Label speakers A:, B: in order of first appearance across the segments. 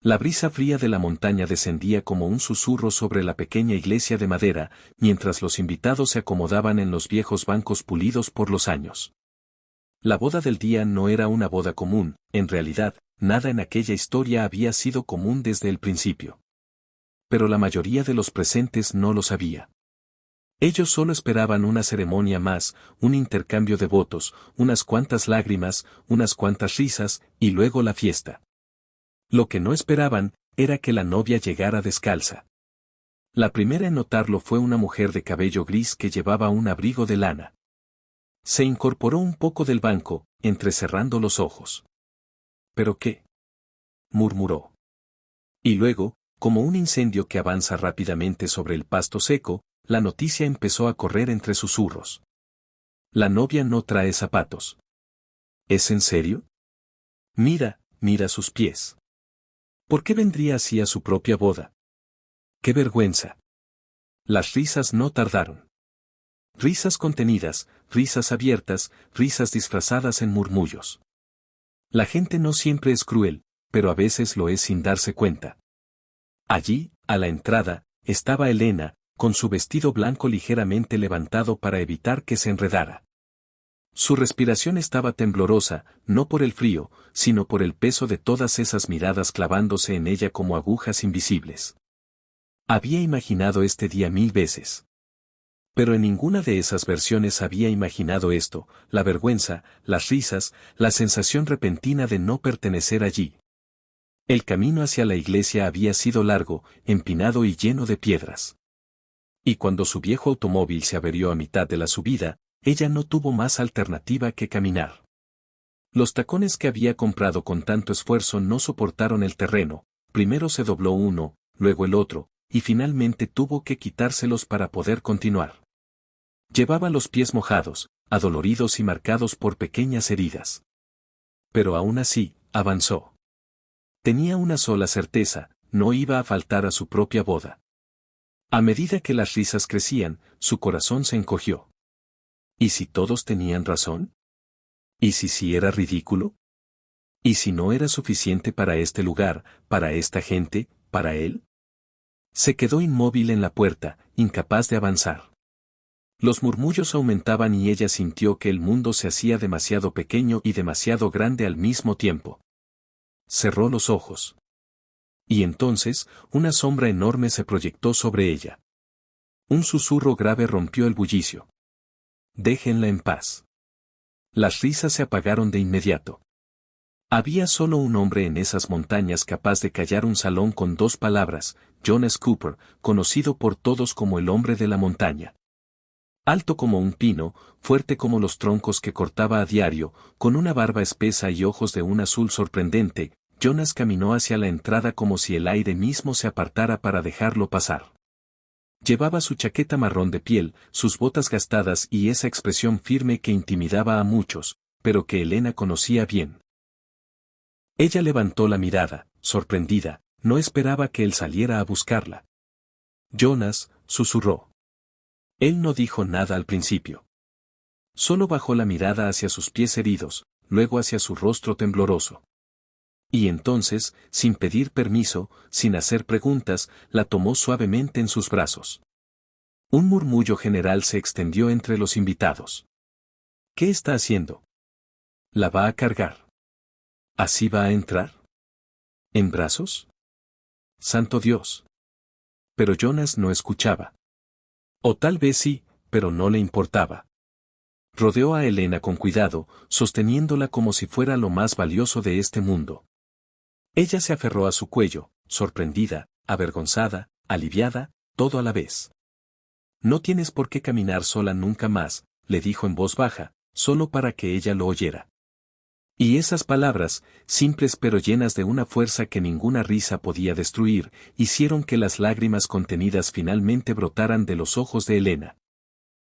A: La brisa fría de la montaña descendía como un susurro sobre la pequeña iglesia de madera, mientras los invitados se acomodaban en los viejos bancos pulidos por los años. La boda del día no era una boda común, en realidad, nada en aquella historia había sido común desde el principio. Pero la mayoría de los presentes no lo sabía. Ellos solo esperaban una ceremonia más, un intercambio de votos, unas cuantas lágrimas, unas cuantas risas, y luego la fiesta. Lo que no esperaban, era que la novia llegara descalza. La primera en notarlo fue una mujer de cabello gris que llevaba un abrigo de lana. Se incorporó un poco del banco, entrecerrando los ojos. ¿Pero qué?, murmuró. Y luego, como un incendio que avanza rápidamente sobre el pasto seco, la noticia empezó a correr entre susurros. La novia no trae zapatos. ¿Es en serio? Mira, mira sus pies. ¿Por qué vendría así a su propia boda? ¡Qué vergüenza! Las risas no tardaron. Risas contenidas, risas abiertas, risas disfrazadas en murmullos. La gente no siempre es cruel, pero a veces lo es sin darse cuenta. Allí, a la entrada, estaba Elena, con su vestido blanco ligeramente levantado para evitar que se enredara. Su respiración estaba temblorosa, no por el frío, sino por el peso de todas esas miradas clavándose en ella como agujas invisibles. Había imaginado este día 1000 veces. Pero en ninguna de esas versiones había imaginado esto, la vergüenza, las risas, la sensación repentina de no pertenecer allí. El camino hacia la iglesia había sido largo, empinado y lleno de piedras. Y cuando su viejo automóvil se averió a mitad de la subida, ella no tuvo más alternativa que caminar. Los tacones que había comprado con tanto esfuerzo no soportaron el terreno, primero se dobló uno, luego el otro, y finalmente tuvo que quitárselos para poder continuar. Llevaba los pies mojados, adoloridos y marcados por pequeñas heridas. Pero aún así, avanzó. Tenía una sola certeza, no iba a faltar a su propia boda. A medida que las risas crecían, su corazón se encogió. ¿Y si todos tenían razón? ¿Y si sí era ridículo? ¿Y si no era suficiente para este lugar, para esta gente, para él? Se quedó inmóvil en la puerta, incapaz de avanzar. Los murmullos aumentaban y ella sintió que el mundo se hacía demasiado pequeño y demasiado grande al mismo tiempo. Cerró los ojos. Y entonces, una sombra enorme se proyectó sobre ella. Un susurro grave rompió el bullicio. Déjenla en paz. Las risas se apagaron de inmediato. Había solo un hombre en esas montañas capaz de callar un salón con 2 palabras, Jonas Cooper, conocido por todos como el hombre de la montaña. Alto como un pino, fuerte como los troncos que cortaba a diario, con una barba espesa y ojos de un azul sorprendente, Jonas caminó hacia la entrada como si el aire mismo se apartara para dejarlo pasar. Llevaba su chaqueta marrón de piel, sus botas gastadas y esa expresión firme que intimidaba a muchos, pero que Elena conocía bien. Ella levantó la mirada, sorprendida, no esperaba que él saliera a buscarla. Jonas, susurró. Él no dijo nada al principio. Solo bajó la mirada hacia sus pies heridos, luego hacia su rostro tembloroso. Y entonces, sin pedir permiso, sin hacer preguntas, la tomó suavemente en sus brazos. Un murmullo general se extendió entre los invitados. ¿Qué está haciendo? ¿La va a cargar? ¿Así va a entrar? ¿En brazos? ¡Santo Dios! Pero Jonas no escuchaba. O tal vez sí, pero no le importaba. Rodeó a Elena con cuidado, sosteniéndola como si fuera lo más valioso de este mundo. Ella se aferró a su cuello, sorprendida, avergonzada, aliviada, todo a la vez. No tienes por qué caminar sola nunca más, le dijo en voz baja, solo para que ella lo oyera. Y esas palabras, simples pero llenas de una fuerza que ninguna risa podía destruir, hicieron que las lágrimas contenidas finalmente brotaran de los ojos de Elena.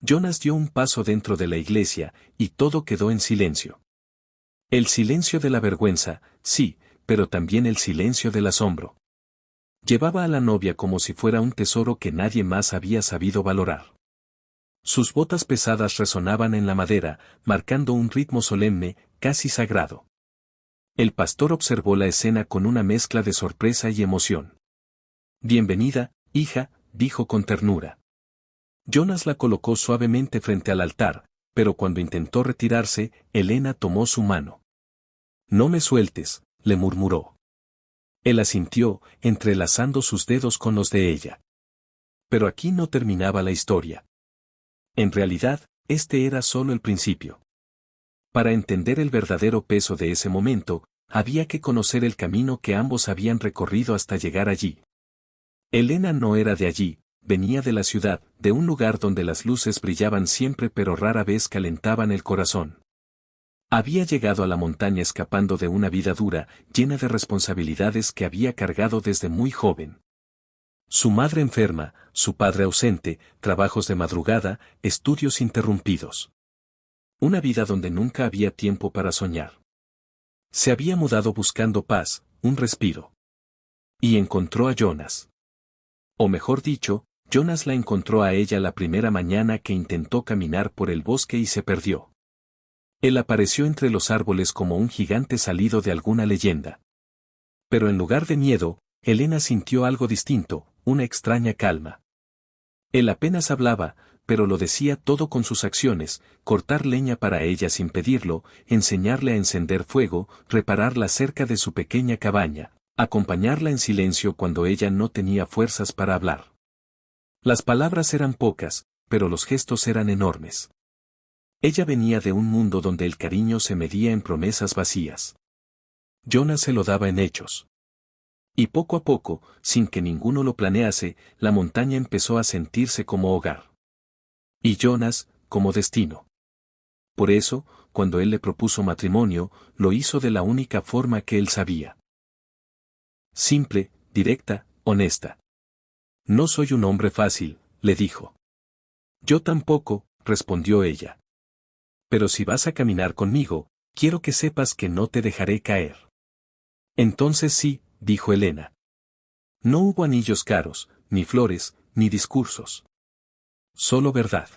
A: Jonas dio un paso dentro de la iglesia, y todo quedó en silencio. El silencio de la vergüenza, sí, pero también el silencio del asombro. Llevaba a la novia como si fuera un tesoro que nadie más había sabido valorar. Sus botas pesadas resonaban en la madera, marcando un ritmo solemne, casi sagrado. El pastor observó la escena con una mezcla de sorpresa y emoción. Bienvenida, hija, dijo con ternura. Jonas la colocó suavemente frente al altar, pero cuando intentó retirarse, Elena tomó su mano. No me sueltes, le murmuró. Él asintió, entrelazando sus dedos con los de ella. Pero aquí no terminaba la historia. En realidad, este era solo el principio. Para entender el verdadero peso de ese momento, había que conocer el camino que ambos habían recorrido hasta llegar allí. Elena no era de allí, venía de la ciudad, de un lugar donde las luces brillaban siempre pero rara vez calentaban el corazón. Había llegado a la montaña escapando de una vida dura, llena de responsabilidades que había cargado desde muy joven. Su madre enferma, su padre ausente, trabajos de madrugada, estudios interrumpidos. Una vida donde nunca había tiempo para soñar. Se había mudado buscando paz, un respiro. Y encontró a Jonas. O mejor dicho, Jonas la encontró a ella la primera mañana que intentó caminar por el bosque y se perdió. Él apareció entre los árboles como un gigante salido de alguna leyenda. Pero en lugar de miedo, Elena sintió algo distinto, una extraña calma. Él apenas hablaba, pero lo decía todo con sus acciones, cortar leña para ella sin pedirlo, enseñarle a encender fuego, reparar la cerca de su pequeña cabaña, acompañarla en silencio cuando ella no tenía fuerzas para hablar. Las palabras eran pocas, pero los gestos eran enormes. Ella venía de un mundo donde el cariño se medía en promesas vacías. Jonas se lo daba en hechos. Y poco a poco, sin que ninguno lo planease, la montaña empezó a sentirse como hogar. Y Jonas, como destino. Por eso, cuando él le propuso matrimonio, lo hizo de la única forma que él sabía. Simple, directa, honesta. No soy un hombre fácil, le dijo. Yo tampoco, respondió ella. Pero si vas a caminar conmigo, quiero que sepas que no te dejaré caer. Entonces sí, dijo Elena. No hubo anillos caros, ni flores, ni discursos. Solo verdad.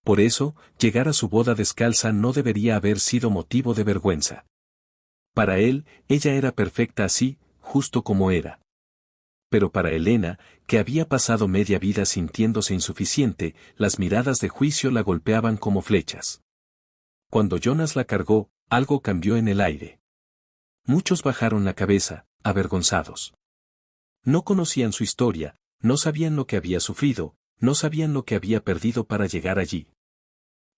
A: Por eso, llegar a su boda descalza no debería haber sido motivo de vergüenza. Para él, ella era perfecta así, justo como era. Pero para Elena, que había pasado media vida sintiéndose insuficiente, las miradas de juicio la golpeaban como flechas. Cuando Jonas la cargó, algo cambió en el aire. Muchos bajaron la cabeza, avergonzados. No conocían su historia, no sabían lo que había sufrido, no sabían lo que había perdido para llegar allí.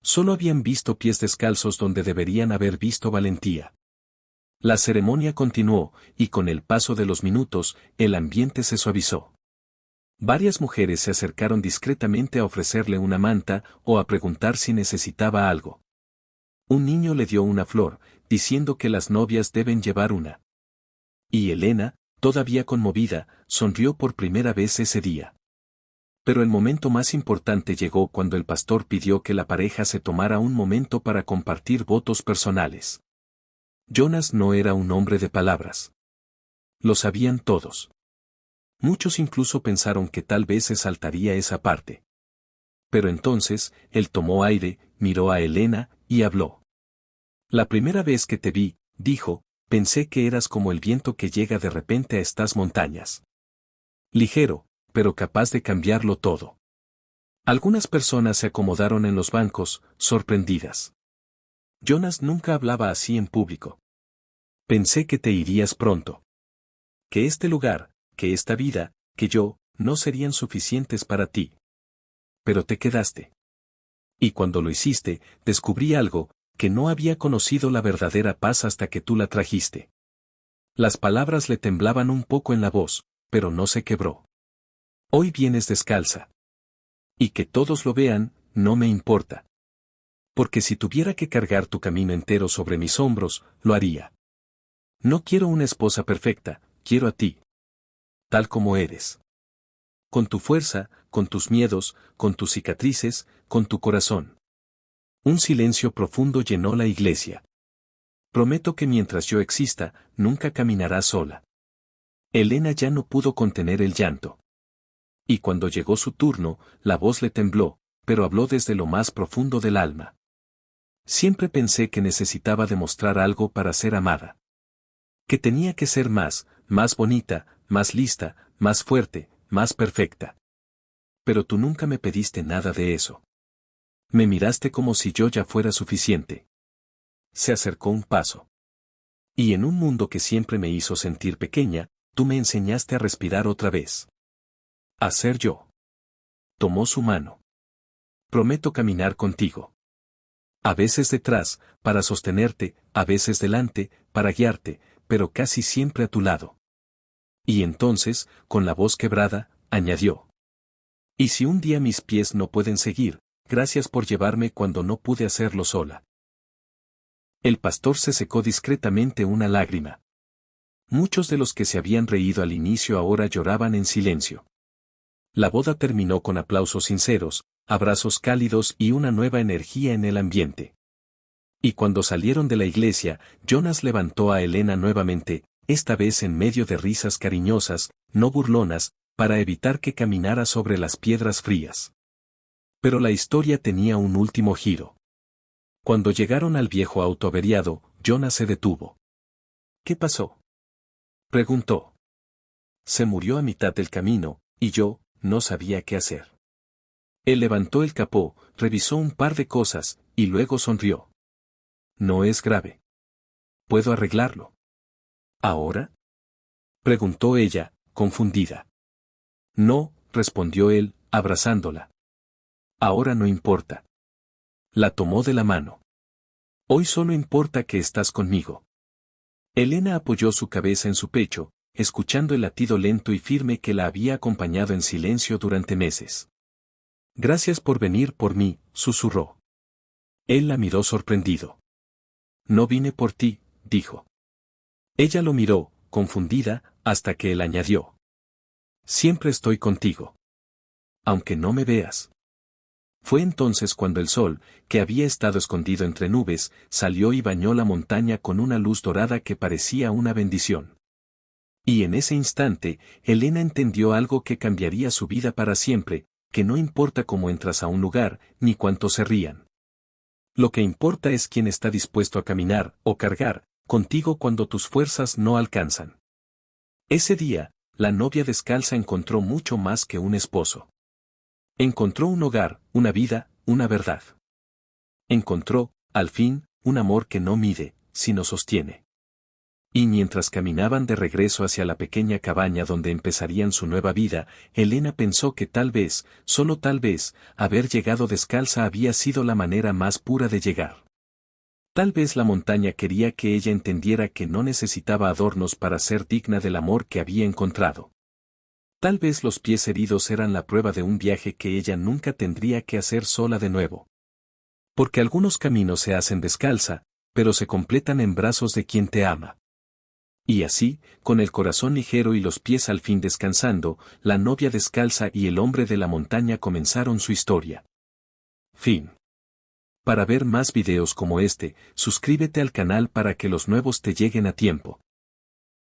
A: Solo habían visto pies descalzos donde deberían haber visto valentía. La ceremonia continuó, y con el paso de los minutos, el ambiente se suavizó. Varias mujeres se acercaron discretamente a ofrecerle una manta o a preguntar si necesitaba algo. Un niño le dio una flor, diciendo que las novias deben llevar una. Y Elena, todavía conmovida, sonrió por primera vez ese día. Pero el momento más importante llegó cuando el pastor pidió que la pareja se tomara un momento para compartir votos personales. Jonas no era un hombre de palabras. Lo sabían todos. Muchos incluso pensaron que tal vez se saltaría esa parte. Pero entonces, él tomó aire, miró a Elena, y habló. La primera vez que te vi, dijo, pensé que eras como el viento que llega de repente a estas montañas. Ligero, pero capaz de cambiarlo todo. Algunas personas se acomodaron en los bancos, sorprendidas. Jonas nunca hablaba así en público. Pensé que te irías pronto. Que este lugar, que esta vida, que yo, no serían suficientes para ti. Pero te quedaste. Y cuando lo hiciste, descubrí algo, que no había conocido la verdadera paz hasta que tú la trajiste. Las palabras le temblaban un poco en la voz, pero no se quebró. Hoy vienes descalza. Y que todos lo vean, no me importa. Porque si tuviera que cargar tu camino entero sobre mis hombros, lo haría. No quiero una esposa perfecta, quiero a ti. Tal como eres. Con tu fuerza, con tus miedos, con tus cicatrices, con tu corazón. Un silencio profundo llenó la iglesia. Prometo que mientras yo exista, nunca caminarás sola. Elena ya no pudo contener el llanto. Y cuando llegó su turno, la voz le tembló, pero habló desde lo más profundo del alma. Siempre pensé que necesitaba demostrar algo para ser amada. Que tenía que ser más bonita, más lista, más fuerte, más perfecta. Pero tú nunca me pediste nada de eso. Me miraste como si yo ya fuera suficiente. Se acercó un paso. Y en un mundo que siempre me hizo sentir pequeña, tú me enseñaste a respirar otra vez. A ser yo. Tomó su mano. Prometo caminar contigo. A veces detrás, para sostenerte, a veces delante, para guiarte, pero casi siempre a tu lado. Y entonces, con la voz quebrada, añadió. Y si un día mis pies no pueden seguir, gracias por llevarme cuando no pude hacerlo sola. El pastor se secó discretamente una lágrima. Muchos de los que se habían reído al inicio ahora lloraban en silencio. La boda terminó con aplausos sinceros, abrazos cálidos y una nueva energía en el ambiente. Y cuando salieron de la iglesia, Jonas levantó a Elena nuevamente, esta vez en medio de risas cariñosas, no burlonas, para evitar que caminara sobre las piedras frías. Pero la historia tenía un último giro. Cuando llegaron al viejo auto averiado, Jonas se detuvo. ¿Qué pasó?, preguntó. Se murió a mitad del camino, y yo no sabía qué hacer. Él levantó el capó, revisó un par de cosas, y luego sonrió. No es grave. Puedo arreglarlo. ¿Ahora?, preguntó ella, confundida. No, respondió él, abrazándola. Ahora no importa. La tomó de la mano. Hoy solo importa que estás conmigo. Elena apoyó su cabeza en su pecho, escuchando el latido lento y firme que la había acompañado en silencio durante meses. Gracias por venir por mí, susurró. Él la miró sorprendido. No vine por ti, dijo. Ella lo miró, confundida, hasta que él añadió. Siempre estoy contigo. Aunque no me veas. Fue entonces cuando el sol, que había estado escondido entre nubes, salió y bañó la montaña con una luz dorada que parecía una bendición. Y en ese instante, Elena entendió algo que cambiaría su vida para siempre, que no importa cómo entras a un lugar, ni cuánto se rían. Lo que importa es quién está dispuesto a caminar, o cargar, contigo cuando tus fuerzas no alcanzan. Ese día, la novia descalza encontró mucho más que un esposo. Encontró un hogar, una vida, una verdad. Encontró, al fin, un amor que no mide, sino sostiene. Y mientras caminaban de regreso hacia la pequeña cabaña donde empezarían su nueva vida, Elena pensó que tal vez, solo tal vez, haber llegado descalza había sido la manera más pura de llegar. Tal vez la montaña quería que ella entendiera que no necesitaba adornos para ser digna del amor que había encontrado. Tal vez los pies heridos eran la prueba de un viaje que ella nunca tendría que hacer sola de nuevo. Porque algunos caminos se hacen descalza, pero se completan en brazos de quien te ama. Y así, con el corazón ligero y los pies al fin descansando, la novia descalza y el hombre de la montaña comenzaron su historia. Fin. Para ver más videos como este, suscríbete al canal para que los nuevos te lleguen a tiempo.